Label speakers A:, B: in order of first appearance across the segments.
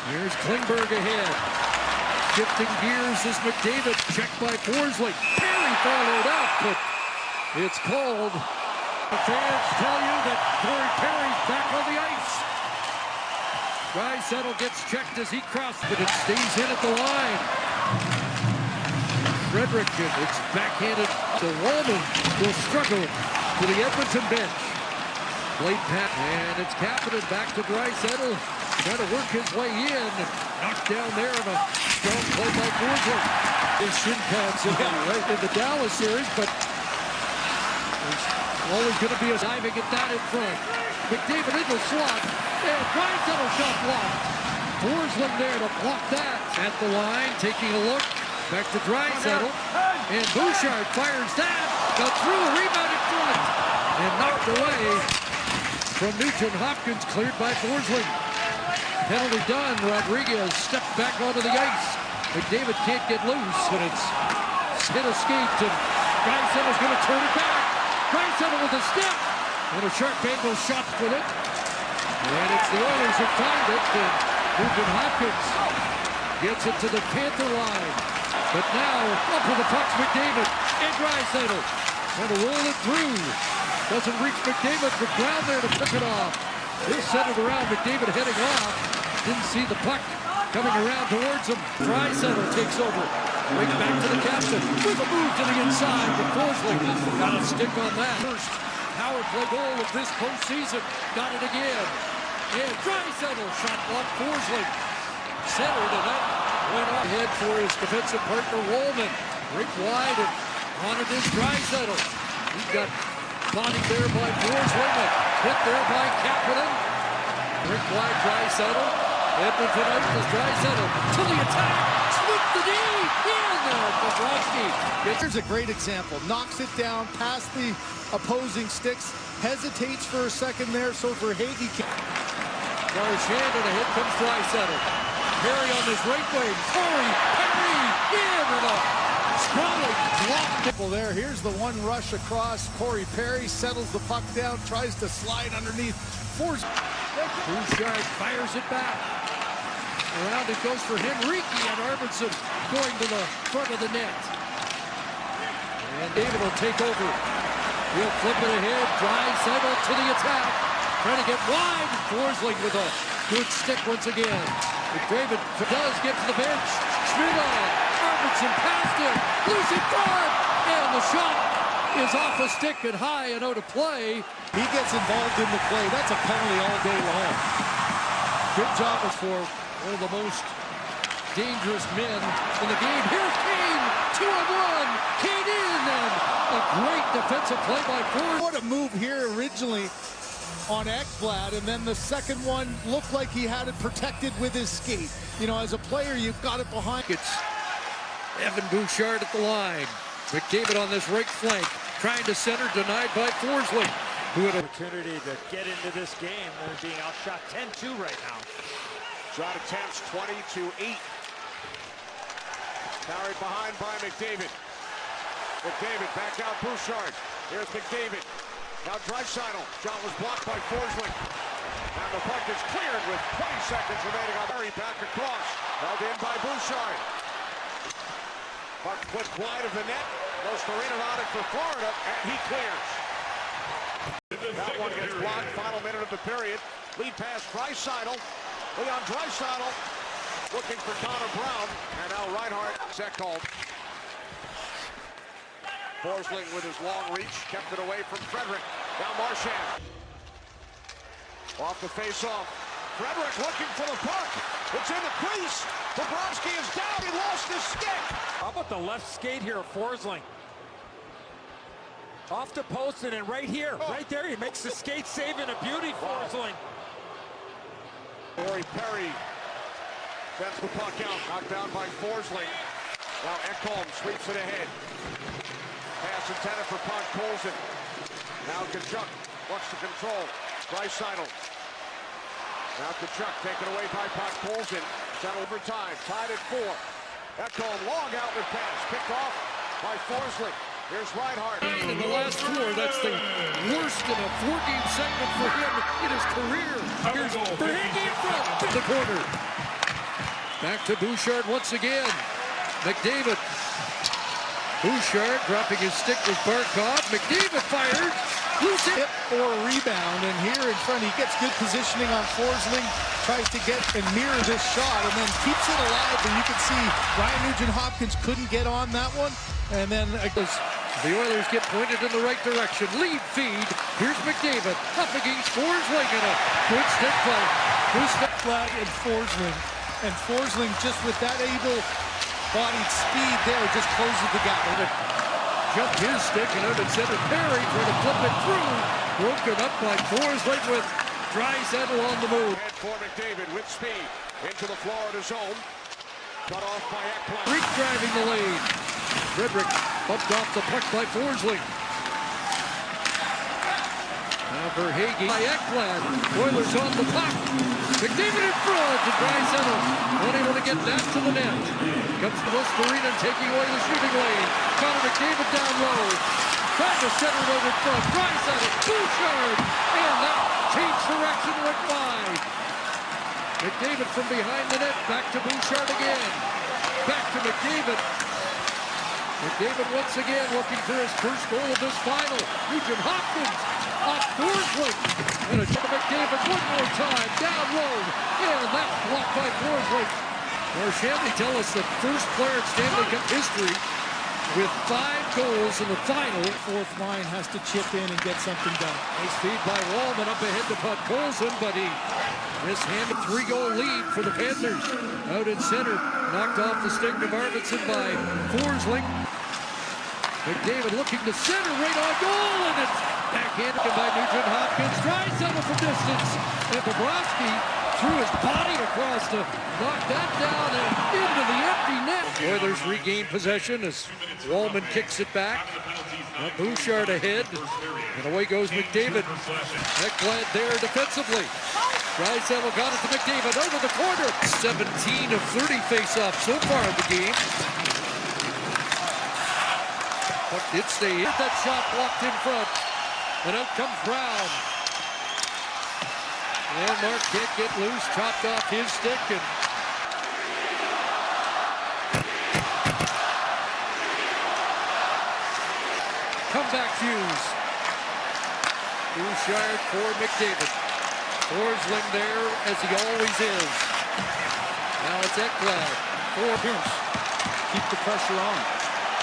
A: Here's Klingberg ahead. Shifting gears is McDavid. Checked by Forsling. Perry followed up, but it's called. The fans tell you that Corey Perry's back on the ice. Draisaitl gets checked as he crosses, but it stays in at the line. Frederick, it's backhanded. The Wallman will struggle to the Edmonton bench. Late pass, and it's Kapanen back to Draisaitl. Trying to work his way in. Knocked down there on a strong play by Forsling. His shin pads right in the Dallas series, but there's always going to be a diving at that in front. McDavid in the slot, and Draisaitl shot blocked. Forsling there to block that. At the line, taking a look. Back to Draisaitl, and Bouchard fires that. Got through, rebound in front, and knocked away from Nugent Hopkins, cleared by Forsling. Penalty done. Rodriguez stepped back onto the ice. McDavid can't get loose, and it's hit escaped, and Draisaitl's going to turn it back. Draisaitl with a step, and a sharp angle shot with it. And it's the Oilers who find it, and Nugent Hopkins gets it to the Panther line. But now, up with the puck, McDavid, and Draisaitl trying to roll it through. Doesn't reach McDavid, but Brown there to pick it off. He'll set it around, McDavid heading off. Didn't see the puck coming around towards him. Draisaitl takes over. Right back to the captain. With a move to the inside, but Forsling got a stick on that. First power play goal of this postseason. Got it again. And Draisaitl shot blocked Forsling. Centered, and that went on ahead for his defensive partner, Wallman. Right wide, and on it is Draisaitl. He got bodied there by Forsling. Hit there by Kapanen. Right wide, Draisaitl. Edmonton out as Draisaitl to the attack. Slip the knee. In there for Brodsky.
B: Here's a great example. Knocks it down past the opposing sticks. Hesitates for a second there, so for Hagee.
A: Marchand, and ahead comes Draisaitl. Perry on his right wing. Corey Perry in with a sprawling block.
B: There, here's the one rush across. Corey Perry settles the puck down, tries to slide underneath.
A: Bouchard fires it back. Around it goes for Henrique, and Arvidsson going to the front of the net. And David will take over. He'll flip it ahead. Draisaitl to the attack. Trying to get wide. Forsling with a good stick once again. McDavid does get to the bench. Schmidt on. Arvidsson past him. Losing guard. And the shot is off a stick and high and out of play.
B: He gets involved in the play. That's a penalty all day long.
A: Good job for one of the most dangerous men in the game. Here's Kane. 2-on-1. Kane in. And a great defensive play by Forsling.
B: What a move here originally on Ekblad, and then the second one looked like he had it protected with his skate. You know, as a player, you've got it behind.
A: It's Evan Bouchard at the line. McDavid on this right flank, trying to center, denied by Forsling. Who had an
C: opportunity to get into this game. They're being outshot 10-2 right now.
D: Shot attempts 20-8. Carried behind by McDavid. McDavid back out Bouchard. Here's McDavid. Now Draisaitl. Shot was blocked by Forsling. And the puck is cleared with 20 seconds remaining on Perry back across. Held in by Bouchard. Puck put wide of the net. Goes Storino for Florida, and he clears. That one gets blocked. Final minute of the period. Lead pass Draisaitl. Leon Draisaitl looking for Connor Brown. And now Reinhart. Set called. Forsling with his long reach, kept it away from Frederick. Now Marchand. Off the face-off. Frederick looking for the puck. It's in the crease. Bobrovsky is down. He lost his stick.
C: How about the left skate here of Forsling? Off the post, and then right here, right there, he makes the skate save in a beauty, Forsling.
D: Corey Perry sends the puck out. Knocked down by Forsling. Now Ekholm sweeps it ahead. Pass intended for Puck, pulls it. Now Kachuk wants to control. Draisaitl. Now Kachuk taken away by Puck, pulls it. Sent overtime, tied at 4. Ekholm, long outlet pass, picked off by Forsling. Here's Reinhart.
A: In the last 4, that's the worst in a 4-game segment for him in his career. Here's Verhage in front. In the corner. Back to Bouchard once again. McDavid. Bouchard dropping his stick with Barkov. McDavid fired. Loose hit
B: for a rebound, and here in front he gets good positioning on Forsling, tries to get and mirror this shot, and then keeps it alive. And you can see Ryan Nugent-Hopkins couldn't get on that one, and then
A: the Oilers get pointed in the right direction. Lead feed. Here's McDavid up against Forsling and a good stick play.
B: Flag and Forsling just with that able-bodied speed there just closes the gap.
A: Jumped his stick and out at center. Perry trying to flip it through. Broken up by Forsling with Draisaitl on the move.
D: Head for McDavid with speed into the Florida zone. Cut off by Ekblad.
A: Freak driving the lane. Frederick bumped off the puck by Forsling. Now for Hagee by Ekblad. Oilers on the puck. McDavid in front to Draisaitl. Unable to get that to the net. Comes to Arena taking away the shooting lane. Connor McDavid down low. Trying to center it over front. Draisaitl. Bouchard. And that changed direction, went wide. McDavid from behind the net. Back to Bouchard again. Back to McDavid. McDavid once again looking for his first goal of this final. Nugent-Hopkins off Forsling. And a shot to McDavid one more time. Down low. And that's blocked by Forsling. Stanley tell us the first player in Stanley Cup history with 5 goals in the final.
B: Fourth line has to chip in and get something done.
A: Nice feed by Wallman up ahead to Podkolzin, but he mishanded 3-goal lead for the Panthers. Out in center, knocked off the stick of Arvidsson by Forsling. McDavid looking to center, right on goal, and it's backhanded by Nugent-Hopkins. Draisaitl from distance, and Bobrovsky threw his body across to knock that down and into the empty net. Oilers regain possession as Wallman kicks it back. Now Bouchard ahead, and away goes McDavid. Ekblad there defensively. Draisaitl got it to McDavid out of the corner. 17 of 30 face-offs so far in the game. Puck did stay in. That shot blocked in front, and out comes Brown. And Mark can't get loose, chopped off his stick, and comeback fuse. Bouchard for McDavid. Forsling there, as he always is. Now it's Ekblad. For Pinch.
B: Keep the pressure on.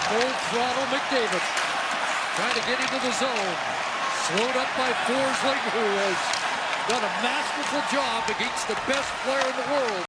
A: Full throttle McDavid. Trying to get into the zone. Slowed up by Forsling, who has done a masterful job against the best player in the world.